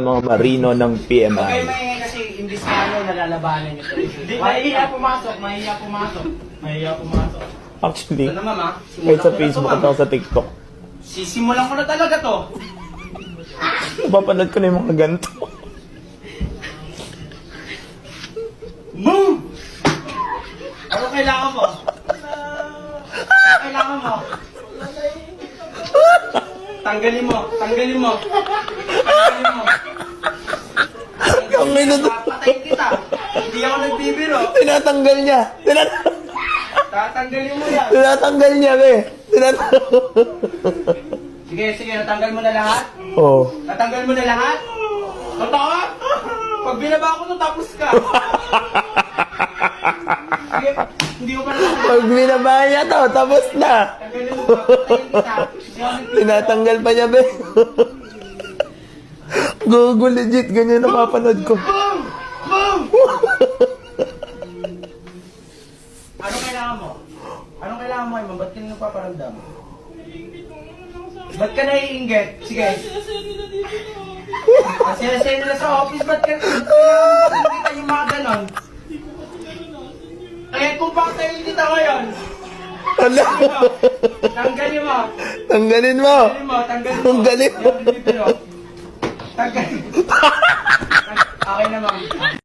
Mga marino ng PMI. Okay, maingay kasi imbis na nalalabanan nyo. Mahihiya pumasok. Actually, Ito naman, ma. kahit sa Facebook at ako sa TikTok, Sisimulan ko na talaga to. napapanood ko na yung mga ganito. Boom! Ano kailangan mo? Ano kailangan mo? Tanggalin mo. Ang ina- Patayin kita. Hindi ako nagbibiro. Tinatanggal niya. Tatanggalin mo yan. Tinatanggal niya, be. Sige, natanggal mo na lahat? Oh. Natanggal mo na lahat? Totoo? Pag binaba ko to, tapos ka. Sige, hindi ko pa naman. Pag binaba niya to, tapos na. Tanggalin mo, patayin kita. Hindi ako nagbibiro. Tinatanggal pa niya, be. Gogo, legit. Ganyan napapanood ko. Boom! Anong kailangan mo? Iman? Ba't ka na nagpaparamdam? Ba't ka naiinggit? Sige. Sinasay nila sa office, ba't ka nakikita yung mga ganon? Eh, kung patayin kita ngayon, Ala. tanggalin mo. Tanggalin mo. Tanggalin mo. Tanggalin mo. Okay na, ma'am.